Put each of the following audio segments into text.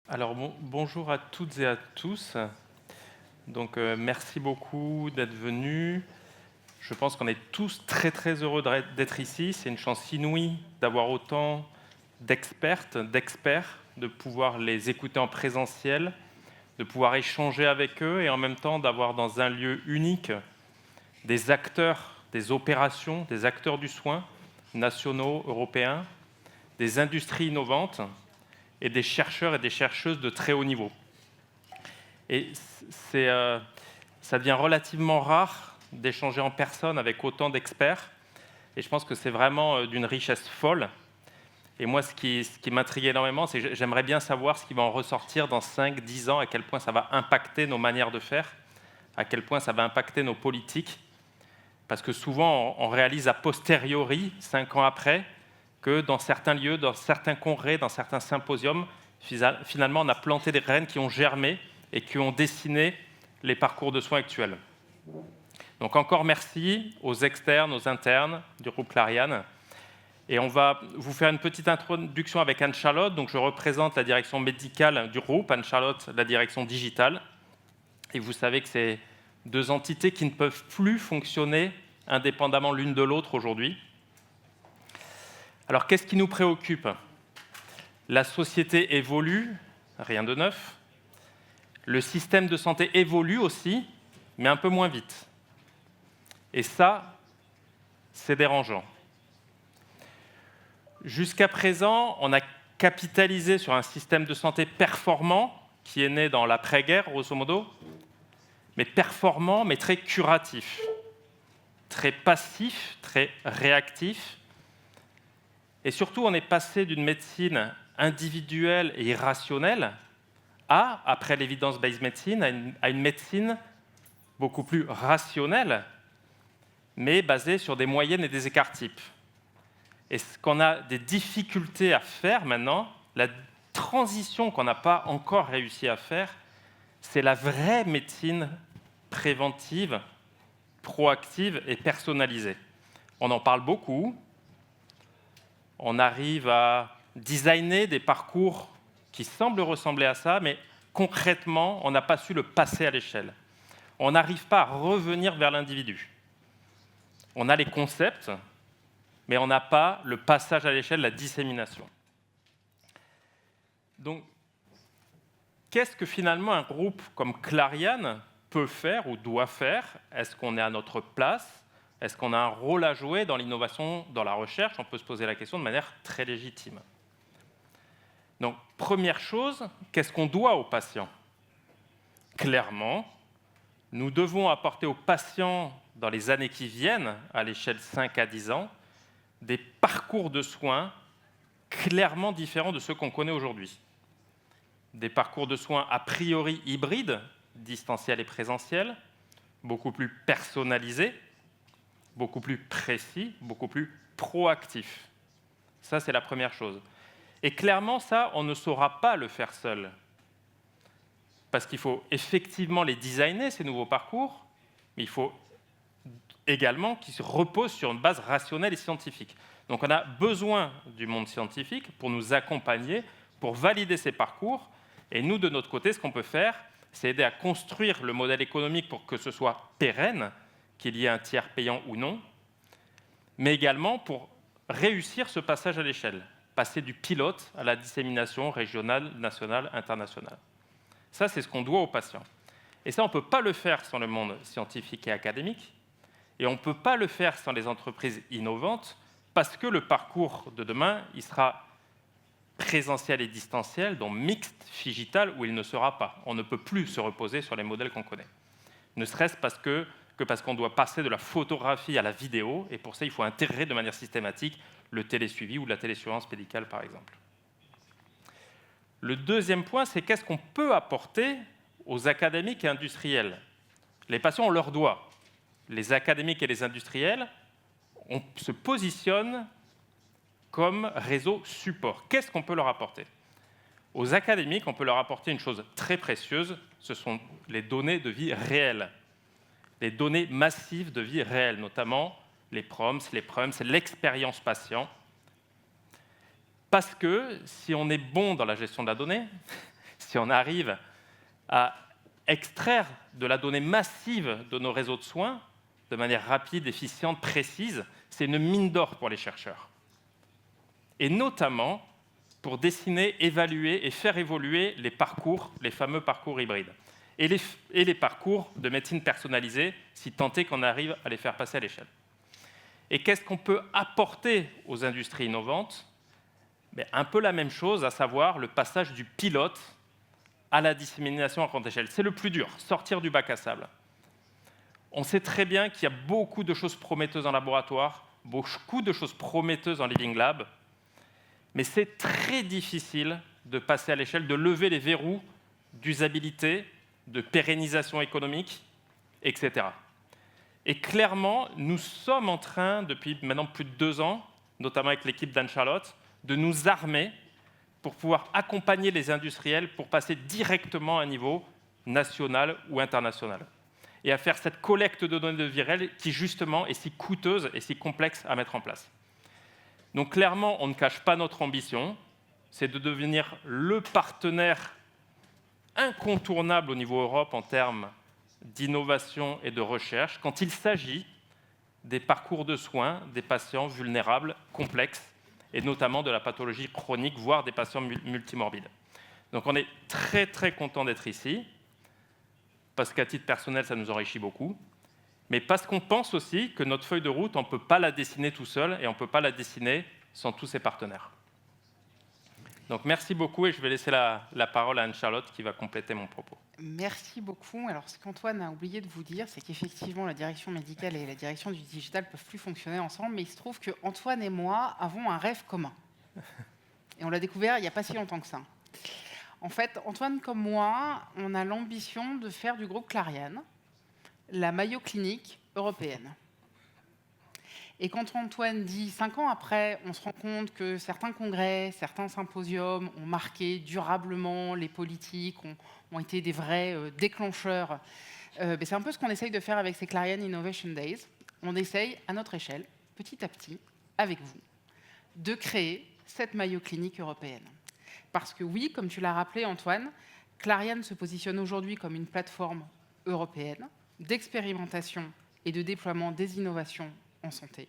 Alors bonjour à toutes et à tous. Merci beaucoup d'être venus. Je pense qu'on est tous très très heureux d'être ici. C'est une chance inouïe d'avoir autant d'expertes, d'experts, de pouvoir les écouter en présentiel, de pouvoir échanger avec eux et en même temps d'avoir dans un lieu unique des acteurs des opérations, des acteurs du soin, nationaux, européens, des industries innovantes et des chercheurs et des chercheuses de très haut niveau. Et ça devient relativement rare d'échanger en personne avec autant d'experts, et je pense que c'est vraiment d'une richesse folle. Et moi, ce qui m'intrigue énormément, c'est que j'aimerais bien savoir ce qui va en ressortir dans 5-10 ans, à quel point ça va impacter nos manières de faire, à quel point ça va impacter nos politiques, parce que souvent, on réalise a posteriori, 5 ans après, que dans certains lieux, dans certains congrès, dans certains symposiums, finalement, on a planté des graines qui ont germé et qui ont dessiné les parcours de soins actuels. Donc encore merci aux externes, aux internes du groupe Clariane. Et on va vous faire une petite introduction avec Anne-Charlotte. Donc je représente la direction médicale du groupe, Anne-Charlotte, la direction digitale. Et vous savez que c'est deux entités qui ne peuvent plus fonctionner indépendamment l'une de l'autre aujourd'hui. Alors qu'est-ce qui nous préoccupe ? La société évolue, rien de neuf. Le système de santé évolue aussi, mais un peu moins vite. Et ça, c'est dérangeant. Jusqu'à présent, on a capitalisé sur un système de santé performant, qui est né dans l'après-guerre, grosso modo, mais performant, mais très curatif, très passif, très réactif. Et surtout, on est passé d'une médecine individuelle et irrationnelle après l'evidence-based medicine, à une médecine beaucoup plus rationnelle, mais basée sur des moyennes et des écarts types. Et ce qu'on a des difficultés à faire maintenant, la transition qu'on n'a pas encore réussi à faire, c'est la vraie médecine préventive, proactive et personnalisée. On en parle beaucoup, on arrive à designer des parcours qui semblent ressembler à ça, mais concrètement, on n'a pas su le passer à l'échelle. On n'arrive pas à revenir vers l'individu. On a les concepts, mais on n'a pas le passage à l'échelle, la dissémination. Donc, qu'est-ce que finalement un groupe comme Clariane peut faire ou doit faire ? Est-ce qu'on est à notre place ? Est-ce qu'on a un rôle à jouer dans l'innovation, dans la recherche ? On peut se poser la question de manière très légitime. Donc, première chose, qu'est-ce qu'on doit aux patients ? Clairement, nous devons apporter aux patients, dans les années qui viennent, à l'échelle 5 à 10 ans, des parcours de soins clairement différents de ceux qu'on connaît aujourd'hui. Des parcours de soins a priori hybrides, distanciels et présentiels, beaucoup plus personnalisés, beaucoup plus précis, beaucoup plus proactifs. Ça, c'est la première chose. Et clairement, ça, on ne saura pas le faire seul. Parce qu'il faut effectivement les designer, ces nouveaux parcours, mais il faut également qu'ils se reposent sur une base rationnelle et scientifique. Donc on a besoin du monde scientifique pour nous accompagner, pour valider ces parcours. Et nous, de notre côté, ce qu'on peut faire, c'est aider à construire le modèle économique pour que ce soit pérenne, qu'il y ait un tiers payant ou non, mais également pour réussir ce passage à l'échelle, passer du pilote à la dissémination régionale, nationale, internationale. Ça, c'est ce qu'on doit aux patients. Et ça, on ne peut pas le faire sans le monde scientifique et académique, et on ne peut pas le faire sans les entreprises innovantes, parce que le parcours de demain, il sera présentiel et distanciel, donc mixte, digital, où il ne sera pas. On ne peut plus se reposer sur les modèles qu'on connaît. Ne serait-ce parce qu'on doit passer de la photographie à la vidéo, et pour ça, il faut intégrer de manière systématique le télésuivi ou la télésurveillance médicale, par exemple. Le deuxième point, c'est qu'est-ce qu'on peut apporter aux académiques et industriels. Les patients, on leur doit. Les académiques et les industriels, on se positionne comme réseau support. Qu'est-ce qu'on peut leur apporter ? Aux académiques, on peut leur apporter une chose très précieuse, ce sont les données de vie réelles, les données massives de vie réelle, notamment les PROMS, les PRUMS, l'expérience patient. Parce que si on est bon dans la gestion de la donnée, si on arrive à extraire de la donnée massive de nos réseaux de soins de manière rapide, efficiente, précise, c'est une mine d'or pour les chercheurs. Et notamment pour dessiner, évaluer et faire évoluer les parcours, les fameux parcours hybrides. Et les parcours de médecine personnalisée, si tant est qu'on arrive à les faire passer à l'échelle. Et qu'est-ce qu'on peut apporter aux industries innovantes? Un peu la même chose, à savoir le passage du pilote à la dissémination à grande échelle. C'est le plus dur, sortir du bac à sable. On sait très bien qu'il y a beaucoup de choses prometteuses en laboratoire, beaucoup de choses prometteuses en living lab, mais c'est très difficile de passer à l'échelle, de lever les verrous d'usabilité, de pérennisation économique, etc. Et clairement, nous sommes en train, depuis maintenant plus de 2 ans, notamment avec l'équipe d'Anne-Charlotte, de nous armer pour pouvoir accompagner les industriels pour passer directement à un niveau national ou international. Et à faire cette collecte de données de vie réelle qui, justement, est si coûteuse et si complexe à mettre en place. Donc clairement, on ne cache pas notre ambition, c'est de devenir le partenaire incontournable au niveau Europe en termes d'innovation et de recherche quand il s'agit des parcours de soins des patients vulnérables, complexes, et notamment de la pathologie chronique, voire des patients multimorbides. Donc on est très très content d'être ici, parce qu'à titre personnel, ça nous enrichit beaucoup, mais parce qu'on pense aussi que notre feuille de route, on ne peut pas la dessiner tout seul, et on ne peut pas la dessiner sans tous ses partenaires. Donc merci beaucoup, et je vais laisser la parole à Anne-Charlotte qui va compléter mon propos. Merci beaucoup. Alors, ce qu'Antoine a oublié de vous dire, c'est qu'effectivement, la direction médicale et la direction du digital ne peuvent plus fonctionner ensemble, mais il se trouve qu'Antoine et moi avons un rêve commun. Et on l'a découvert il n'y a pas si longtemps que ça. En fait, Antoine comme moi, on a l'ambition de faire du groupe Clariane la Mayo Clinique européenne. Et quand Antoine dit 5 ans après, on se rend compte que certains congrès, certains symposiums ont marqué durablement les politiques, ont été des vrais déclencheurs. C'est un peu ce qu'on essaye de faire avec ces Clariane Innovation Days. On essaye, à notre échelle, petit à petit, avec vous, de créer cette Mayo Clinique européenne. Parce que oui, comme tu l'as rappelé, Antoine, Clariane se positionne aujourd'hui comme une plateforme européenne d'expérimentation et de déploiement des innovations en santé.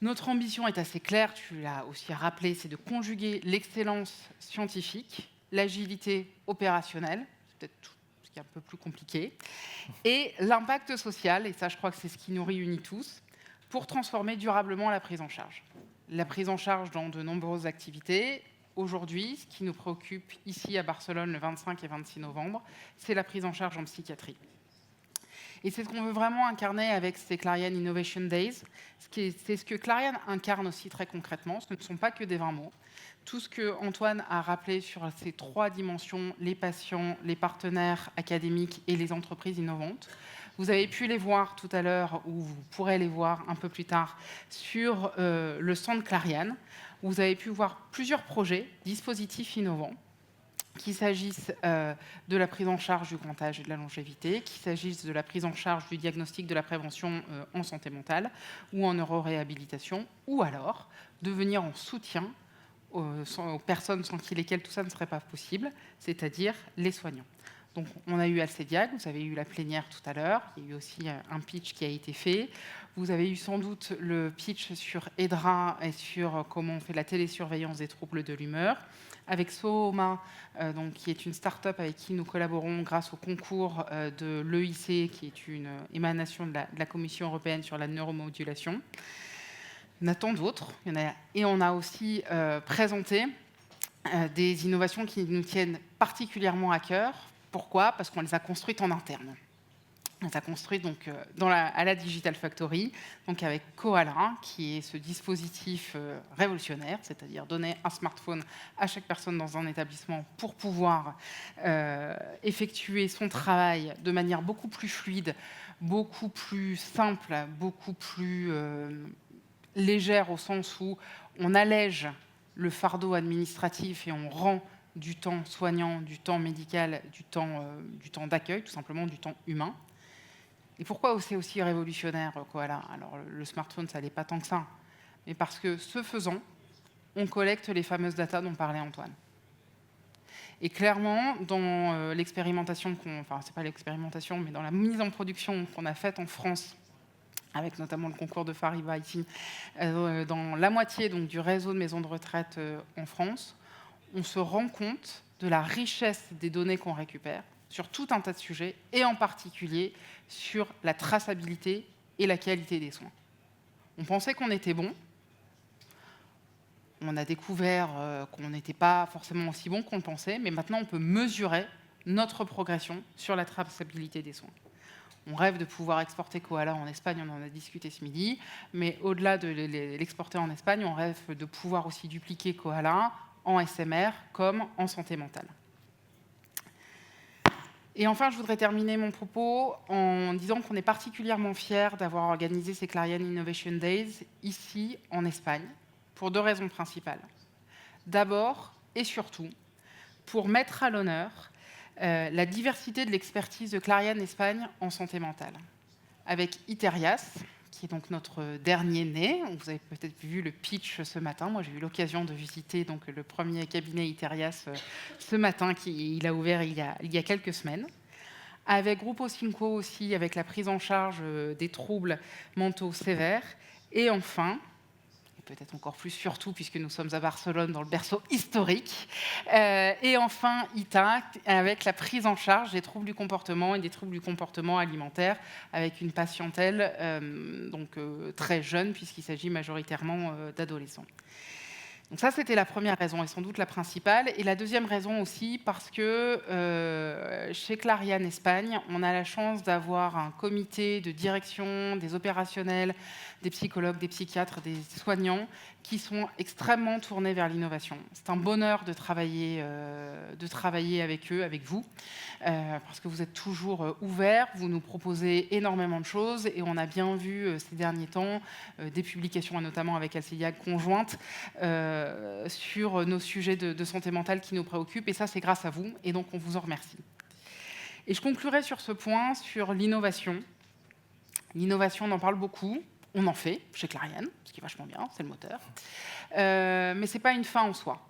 Notre ambition est assez claire, tu l'as aussi rappelé, c'est de conjuguer l'excellence scientifique, l'agilité opérationnelle, c'est peut-être tout ce qui est un peu plus compliqué, et l'impact social, et ça je crois que c'est ce qui nous réunit tous, pour transformer durablement la prise en charge. La prise en charge dans de nombreuses activités. Aujourd'hui, ce qui nous préoccupe ici à Barcelone le 25 et 26 novembre, c'est la prise en charge en psychiatrie. Et c'est ce qu'on veut vraiment incarner avec ces Clariane Innovation Days. C'est ce que Clariane incarne aussi très concrètement. Ce ne sont pas que des 20 mots. Tout ce que Antoine a rappelé sur ces 3 dimensions, les patients, les partenaires académiques et les entreprises innovantes. Vous avez pu les voir tout à l'heure, ou vous pourrez les voir un peu plus tard, sur le stand Clariane. Vous avez pu voir plusieurs projets, dispositifs innovants, qu'il s'agisse de la prise en charge du grand âge et de la longévité, qu'il s'agisse de la prise en charge du diagnostic de la prévention en santé mentale ou en neuroréhabilitation, ou alors de venir en soutien aux personnes sans lesquelles tout ça ne serait pas possible, c'est-à-dire les soignants. Donc, on a eu Alcediag, vous avez eu la plénière tout à l'heure, il y a eu aussi un pitch qui a été fait. Vous avez eu sans doute le pitch sur EDRA et sur comment on fait la télésurveillance des troubles de l'humeur. Avec Sooma, qui est une start-up avec qui nous collaborons grâce au concours de l'EIC, qui est une émanation de la Commission européenne sur la neuromodulation. Il y en a tant d'autres. Et on a aussi présenté des innovations qui nous tiennent particulièrement à cœur. Pourquoi ? Parce qu'on les a construites en interne. On les a construites donc, à la Digital Factory, donc avec Koala, qui est ce dispositif révolutionnaire, c'est-à-dire donner un smartphone à chaque personne dans un établissement pour pouvoir effectuer son travail de manière beaucoup plus fluide, beaucoup plus simple, beaucoup plus légère au sens où on allège le fardeau administratif et on rend du temps soignant, du temps médical, du temps d'accueil, tout simplement du temps humain. Et pourquoi c'est aussi révolutionnaire, Koala ? Alors, le smartphone, ça n'est pas tant que ça. Mais parce que, ce faisant, on collecte les fameuses datas dont parlait Antoine. Et clairement, dans l'expérimentation, enfin c'est pas l'expérimentation, mais dans la mise en production qu'on a faite en France, avec notamment le concours de Fariba ici, dans la moitié donc, du réseau de maisons de retraite en France, on se rend compte de la richesse des données qu'on récupère sur tout un tas de sujets, et en particulier sur la traçabilité et la qualité des soins. On pensait qu'on était bon. On a découvert qu'on n'était pas forcément aussi bon qu'on le pensait, mais maintenant on peut mesurer notre progression sur la traçabilité des soins. On rêve de pouvoir exporter Koala en Espagne, on en a discuté ce midi, mais au-delà de l'exporter en Espagne, on rêve de pouvoir aussi dupliquer Koala en SMR comme en santé mentale. Et enfin, je voudrais terminer mon propos en disant qu'on est particulièrement fiers d'avoir organisé ces Clariane Innovation Days ici en Espagne, pour 2 raisons principales. D'abord et surtout, pour mettre à l'honneur la diversité de l'expertise de Clariane Espagne en santé mentale. Avec Iterias, qui est donc notre dernier né. Vous avez peut-être vu le pitch ce matin. Moi, j'ai eu l'occasion de visiter donc, le premier cabinet Iterias ce matin, il a ouvert il y a quelques semaines. Avec Grupo 5 aussi, avec la prise en charge des troubles mentaux sévères. Et enfin, peut-être encore plus surtout puisque nous sommes à Barcelone dans le berceau historique. Et enfin, ITA, avec la prise en charge des troubles du comportement et des troubles du comportement alimentaire, avec une patientèle très jeune puisqu'il s'agit majoritairement d'adolescents. Donc ça, c'était la première raison et sans doute la principale. Et la deuxième raison aussi, parce que chez Clariane Espagne, on a la chance d'avoir un comité de direction, des opérationnels, des psychologues, des psychiatres, des soignants qui sont extrêmement tournés vers l'innovation. C'est un bonheur de travailler avec eux, avec vous, parce que vous êtes toujours ouverts, vous nous proposez énormément de choses et on a bien vu ces derniers temps des publications, notamment avec Alcidia conjointes, sur nos sujets de santé mentale qui nous préoccupent, et ça, c'est grâce à vous, et donc on vous en remercie. Et je conclurai sur ce point, sur l'innovation. L'innovation, on en parle beaucoup, on en fait chez Clariane, ce qui est vachement bien, c'est le moteur, mais ce n'est pas une fin en soi.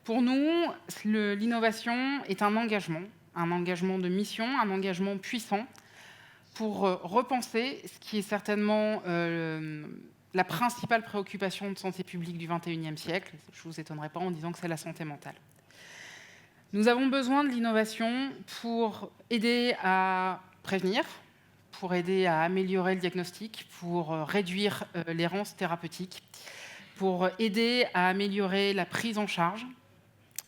Pour nous, l'innovation est un engagement de mission, un engagement puissant pour repenser ce qui est certainement la principale préoccupation de santé publique du XXIe siècle. Je ne vous étonnerai pas en disant que c'est la santé mentale. Nous avons besoin de l'innovation pour aider à prévenir, pour aider à améliorer le diagnostic, pour réduire l'errance thérapeutique, pour aider à améliorer la prise en charge,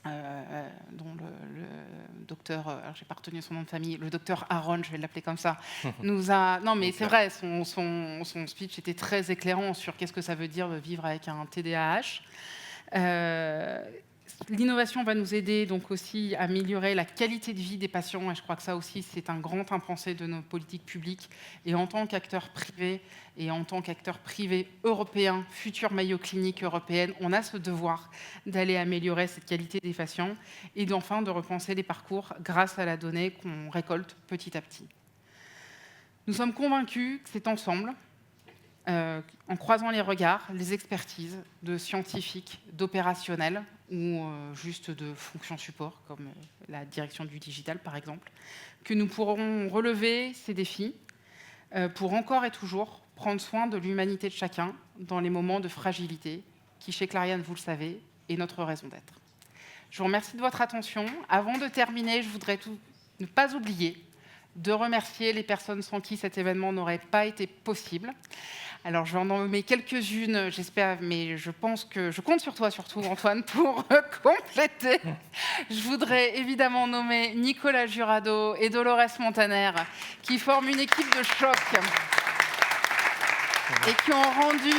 dont le docteur, alors j'ai pas retenu son nom de famille, le docteur Aaron, je vais l'appeler comme ça, nous a... Non mais c'est vrai, son speech était très éclairant sur qu'est-ce que ça veut dire de vivre avec un TDAH. L'innovation va nous aider donc aussi à améliorer la qualité de vie des patients, et je crois que ça aussi c'est un grand impensé de nos politiques publiques. Et en tant qu'acteur privé européen, futur maillot clinique européenne, on a ce devoir d'aller améliorer cette qualité des patients et d'enfin de repenser les parcours grâce à la donnée qu'on récolte petit à petit. Nous sommes convaincus que c'est ensemble, en croisant les regards, les expertises de scientifiques, d'opérationnels ou juste de fonctions support, comme la direction du digital par exemple, que nous pourrons relever ces défis pour encore et toujours prendre soin de l'humanité de chacun dans les moments de fragilité qui, chez Clariane, vous le savez, est notre raison d'être. Je vous remercie de votre attention. Avant de terminer, je voudrais ne pas oublier de remercier les personnes sans qui cet événement n'aurait pas été possible. Alors, je vais en nommer quelques-unes, j'espère, mais je compte sur toi, surtout, Antoine, pour compléter. Je voudrais évidemment nommer Nicolas Jurado et Dolores Montaner, qui forment une équipe de choc et qui ont rendu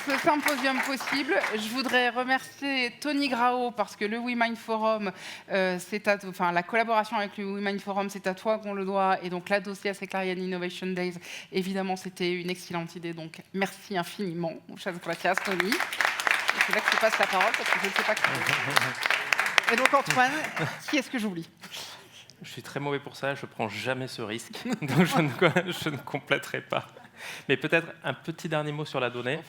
ce symposium possible. Je voudrais remercier Tony Grao parce que le WeMind Forum, la collaboration avec le WeMind Forum, c'est à toi qu'on le doit, et donc la dossier à ces Clariane Innovation Days, évidemment, c'était une excellente idée, donc merci infiniment. Muchas gracias, Tony. C'est là que je passe la parole parce que je ne sais pas qui. Et donc Antoine, qui est-ce que j'oublie ? Je suis très mauvais pour ça, je ne prends jamais ce risque, donc je ne compléterai pas. Mais peut-être un petit dernier mot sur la donnée.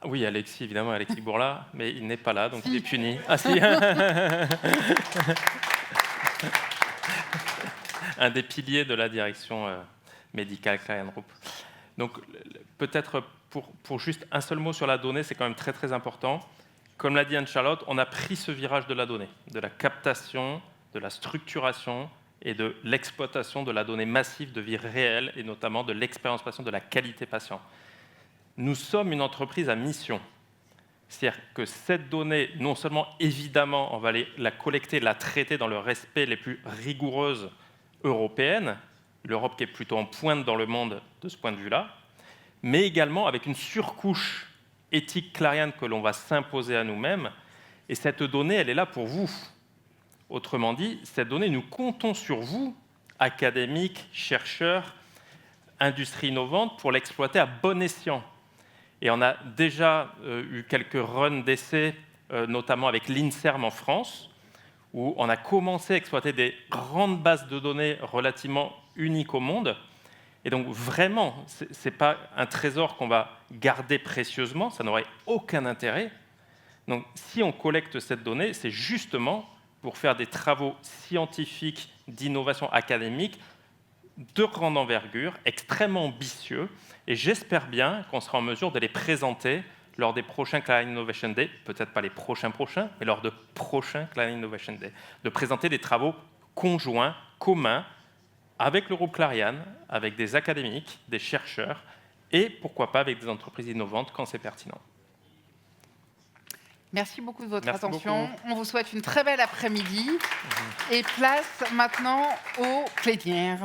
Oui, Alexis, évidemment, Alexis Bourla, mais il n'est pas là, donc Si. il est puni. Ah si. Un des piliers de la direction médicale Clariane Group. Donc peut-être pour juste un seul mot sur la donnée, c'est quand même très très important. Comme l'a dit Anne-Charlotte, on a pris ce virage de la donnée, de la captation, de la structuration et de l'exploitation de la donnée massive de vie réelle et notamment de l'expérience patient, de la qualité patient. Nous sommes une entreprise à mission. C'est-à-dire que cette donnée, non seulement évidemment, on va la collecter, la traiter dans le respect les plus rigoureuses européennes, l'Europe qui est plutôt en pointe dans le monde de ce point de vue-là, mais également avec une surcouche éthique Clariane que l'on va s'imposer à nous-mêmes. Et cette donnée, elle est là pour vous. Autrement dit, cette donnée, nous comptons sur vous, académiques, chercheurs, industrie innovante, pour l'exploiter à bon escient. Et on a déjà eu quelques runs d'essais, notamment avec l'INSERM en France, où on a commencé à exploiter des grandes bases de données relativement uniques au monde. Et donc vraiment, ce n'est pas un trésor qu'on va garder précieusement, ça n'aurait aucun intérêt. Donc si on collecte cette donnée, c'est justement pour faire des travaux scientifiques d'innovation académique de grande envergure, extrêmement ambitieux, et j'espère bien qu'on sera en mesure de les présenter lors des prochains Clariane Innovation Day, peut-être pas les prochains, mais lors de prochains Clariane Innovation Day, de présenter des travaux conjoints, communs, avec le groupe Clariane, avec des académiques, des chercheurs, et pourquoi pas avec des entreprises innovantes quand c'est pertinent. Merci beaucoup de votre Merci attention. beaucoup. On vous souhaite une très belle après-midi. Et place maintenant aux plénières.